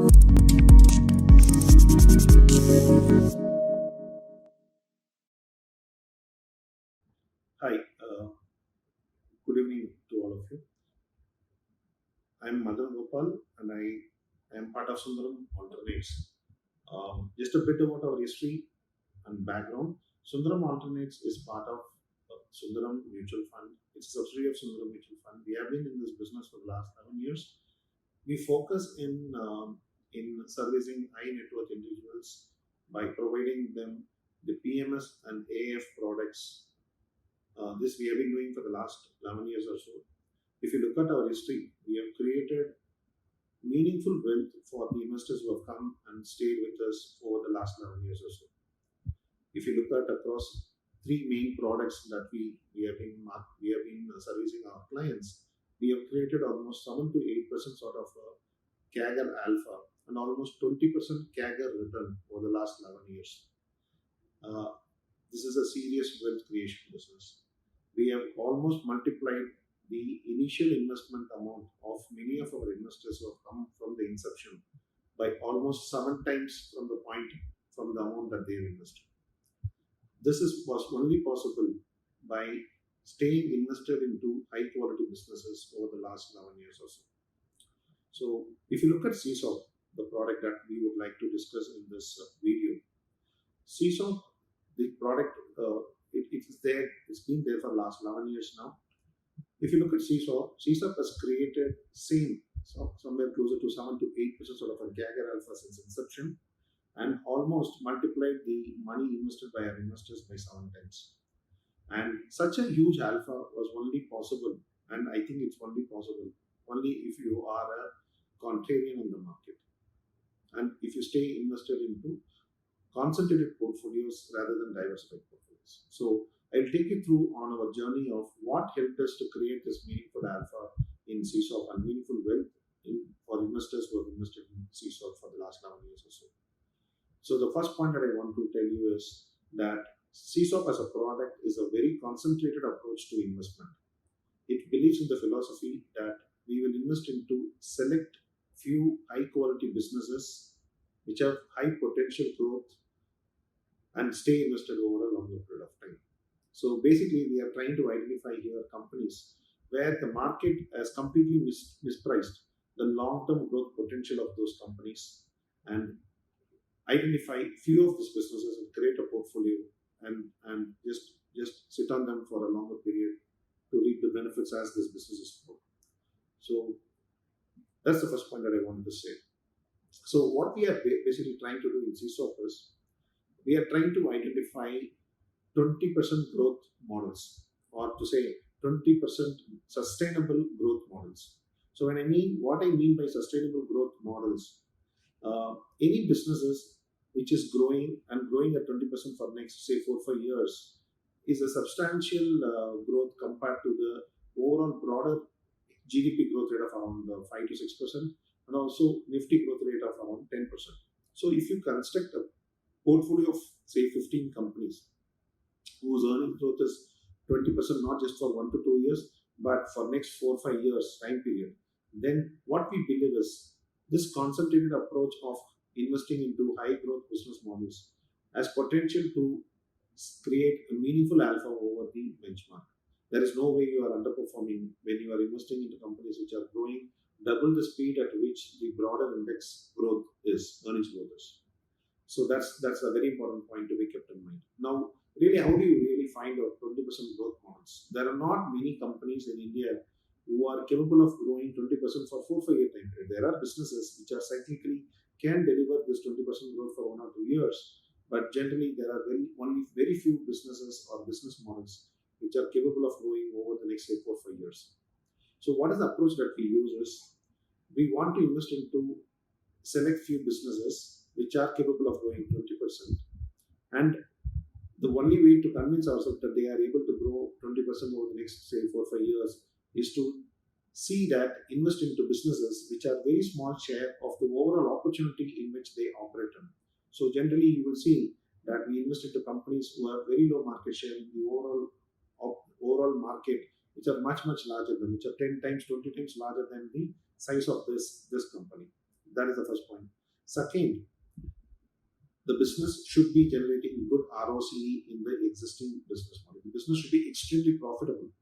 Hi, good evening to all of you. I'm Madanagopal and I am part of Sundaram Alternates. Just a bit about our history and background. Sundaram Alternates is part of Sundaram Mutual Fund. It's a subsidiary of Sundaram Mutual Fund. We have been in this business for the last 7 years. We focus in servicing high net worth individuals by providing them the PMS and AF products. This we have been doing for the last 11 years or so. If you look at our history, we have created meaningful wealth for the investors who have come and stayed with us over the last 11 years or so. If you look at across three main products that we have been servicing our clients, we have created almost 7 to 8% sort of CAGR alpha and almost 20% CAGR return over the last 11 years. This is a serious wealth creation business. We have almost multiplied the initial investment amount of many of our investors who have come from the inception by almost 7 times from the amount that they have invested. This was only possible by staying invested into high quality businesses over the last 11 years or so. So if you look at SISOP, the product that we would like to discuss in this video, SISOP, the product, it's been there for the last 11 years now. If you look at SISOP has created somewhere closer to 7 to 8% sort of a CAGR alpha since inception and almost multiplied the money invested by our investors by 7 times. And such a huge alpha was only possible, and I think it's only possible only if you are a contrarian in the market and if you stay invested into concentrated portfolios rather than diversified portfolios. So I'll take you through on our journey of what helped us to create this meaningful alpha in SISOP and meaningful wealth for investors who have invested in SISOP for the last 11 years or so. So the first point that I want to tell you is that SISOP as a product is a very concentrated approach to investment. It believes in the philosophy that we will invest into select few high quality businesses which have high potential growth and stay invested over a longer period of time. So basically, we are trying to identify here companies where the market has completely mispriced the long-term growth potential of those companies and identify few of these businesses and create a portfolio and just sit on them for a longer period to reap the benefits as these businesses grow. So that's the first point that I wanted to say. So what we are basically trying to do in SISOP is we are trying to identify 20% growth models, or to say 20% sustainable growth models. So what I mean by sustainable growth models, any businesses which is growing and growing at 20% for next say 4-5 years is a substantial growth compared to the overall broader GDP growth rate of around 5 to 6%. And also Nifty growth rate of around 10%. So if you construct a portfolio of say 15 companies whose earning growth is 20% not just for 1 to 2 years but for next 4-5 years time period, then what we believe is this concentrated approach of investing into high growth business models has potential to create a meaningful alpha over the benchmark. There is no way you are underperforming when you are investing into companies which are growing double the speed at which the broader index growth is, earnings growth is. So that's a very important point to be kept in mind. Now, really, how do you really find out 20% growth models? There are not many companies in India who are capable of growing 20% for 4-5 year time period. There are businesses which are cyclically can deliver this 20% growth for 1 or 2 years, but generally there are only very few businesses or business models which are capable of growing over the next say 4-5 years. So what is the approach that we use is we want to invest into select few businesses which are capable of growing 20%. And the only way to convince ourselves that they are able to grow 20% over the next say 4-5 years is to see that invest into businesses which are very small share of the overall opportunity in which they operate in. So generally you will see that we invest into companies who have very low market share in the overall market, which are much larger than, which are 10 times, 20 times larger than the size of this company. That is the first point. Second, the business should be generating good ROCE in the existing business model. The business should be extremely profitable.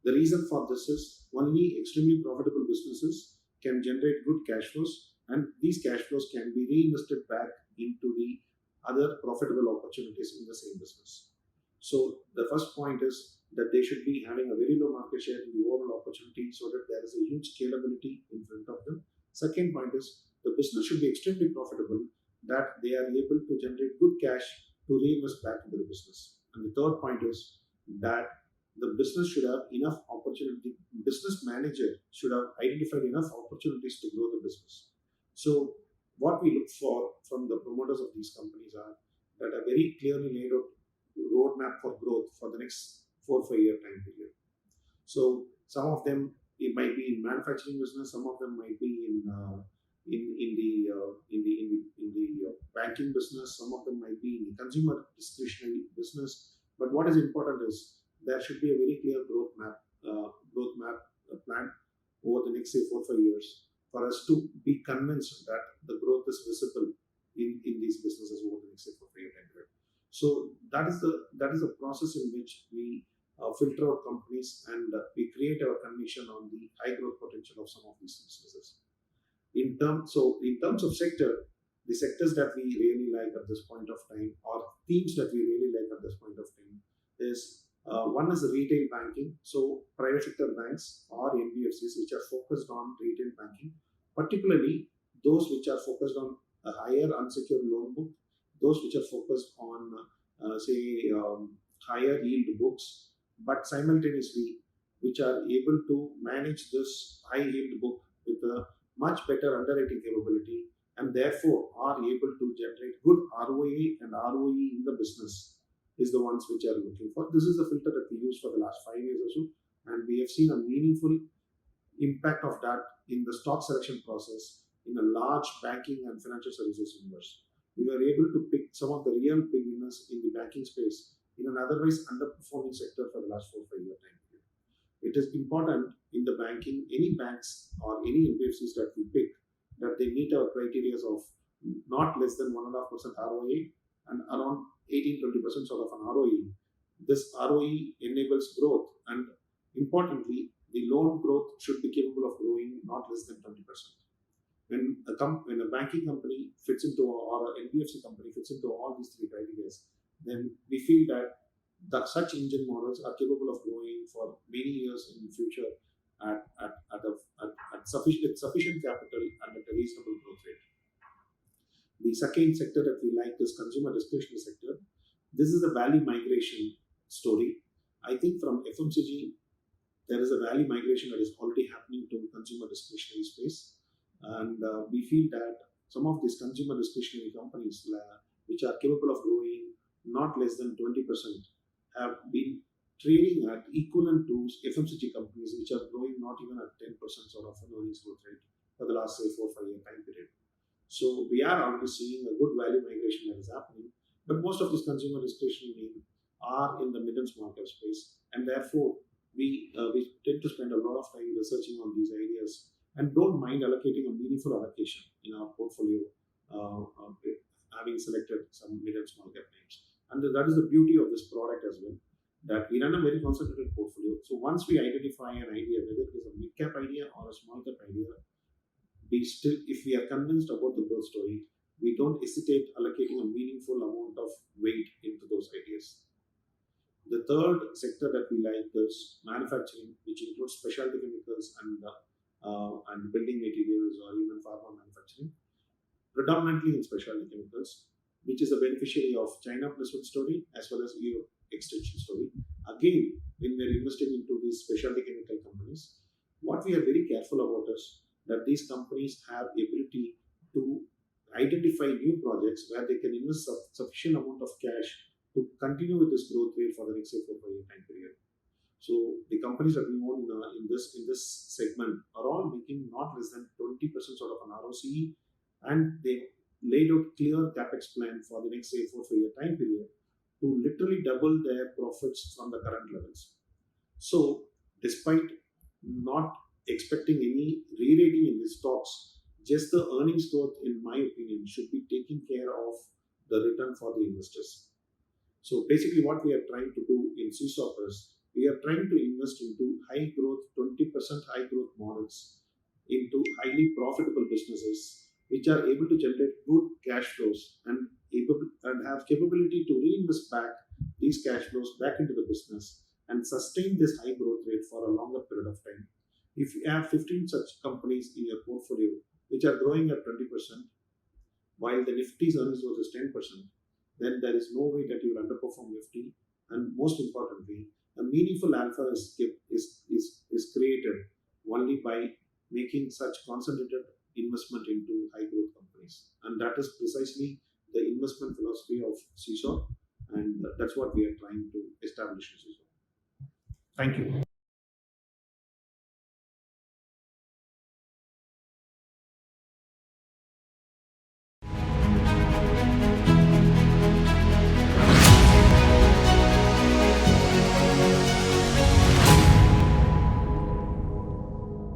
The reason for this is only extremely profitable businesses can generate good cash flows, and these cash flows can be reinvested back into the other profitable opportunities in the same business. So the first point is that they should be having a very low market share in the overall opportunity so that there is a huge scalability in front of them. Second point is the business should be extremely profitable, that they are able to generate good cash to reinvest back into the business. And the third point is that the business should have enough opportunity, business manager should have identified enough opportunities to grow the business. So what we look for from the promoters of these companies are that a very clearly laid out roadmap for growth for the next 4 or 5 year time period. So some of them, it might be in manufacturing business, some of them might be in the banking business, some of them might be in the consumer discretionary business. But what is important is there should be a very clear growth map plan over the next, say, 4 or 5 years for us to be convinced that the growth is visible in these businesses over the next, say, 4 or 5 year time period. So that is the process in which we filter out companies and we create our conviction on the high growth potential of some of these businesses. In terms of sector, the sectors that we really like at this point of time, or themes that we really like at this point of time, is one is retail banking. So private sector banks or NBFCs which are focused on retail banking, particularly those which are focused on a higher unsecured loan book, those which are focused on higher yield books, but simultaneously which are able to manage this high yield book with a much better underwriting capability, and therefore are able to generate good ROA and ROE in the business, is the ones which are looking for. This is the filter that we used for the last 5 years or so, and we have seen a meaningful impact of that in the stock selection process in a large banking and financial services universe. We were able to pick some of the real big winners in the banking space in an otherwise underperforming sector for the last 4 or 5 year time period. It is important in the banking, any banks or any NBFCs that we pick, that they meet our criteria of not less than 1.5% ROA and around 18-20% sort of an ROE. This ROE enables growth, and importantly, the loan growth should be capable of growing not less than 20%. When a banking company fits into, or an NBFC company fits into all these 3 criteria, then we feel that such engine models are capable of growing for many years in the future at sufficient capital and at a reasonable growth rate. The second sector that we like is consumer discretionary sector. This is a value migration story. I think from FMCG, there is a value migration that is already happening to consumer discretionary space. And we feel that some of these consumer discretionary companies, which are capable of growing not less than 20%, have been trading at equivalent to FMCG companies, which are growing not even at 10% sort of an earnings growth rate for the last, say, 4 or 5 year time period. So we are already seeing a good value migration that is happening, but most of these consumer discretionary are in the mid and small cap space, and therefore we tend to spend a lot of time researching on these ideas and don't mind allocating a meaningful allocation in our portfolio, having selected some mid and small cap names. And that is the beauty of this product as well, that we run a very concentrated portfolio. So once we identify an idea, whether it is a mid cap idea or a small cap idea, if we are convinced about the growth story, we don't hesitate allocating a meaningful amount of weight into those ideas. The third sector that we like is manufacturing, which includes specialty chemicals and building materials or even pharma manufacturing, predominantly in specialty chemicals, which is a beneficiary of China Plus One story as well as Europe extension story. Again, when we are investing into these specialty chemical companies, what we are very careful about is that these companies have the ability to identify new projects where they can invest sufficient amount of cash to continue with this growth rate for the next 4 or 5 year time period. So the companies that we own in this segment are all making not less than 20% sort of an ROCE, and they laid out clear capex plan for the next, say, 4 or 5 year time period to literally double their profits from the current levels. So despite not expecting any re-rating in these stocks, just the earnings growth, in my opinion, should be taking care of the return for the investors. So basically what we are trying to do in SISOP is, we are trying to invest into high growth, 20% high growth models, into highly profitable businesses which are able to generate good cash flows and have capability to reinvest back these cash flows back into the business and sustain this high growth rate for a longer period of time. If you have 15 such companies in your portfolio which are growing at 20%, while the Nifty's earnings growth is 10%, then there is no way that you will underperform Nifty. And most importantly, a meaningful alpha is created only by making such concentrated investment into high growth companies. And that is precisely the investment philosophy of SISOP, and that's what we are trying to establish in SISOP. Thank you.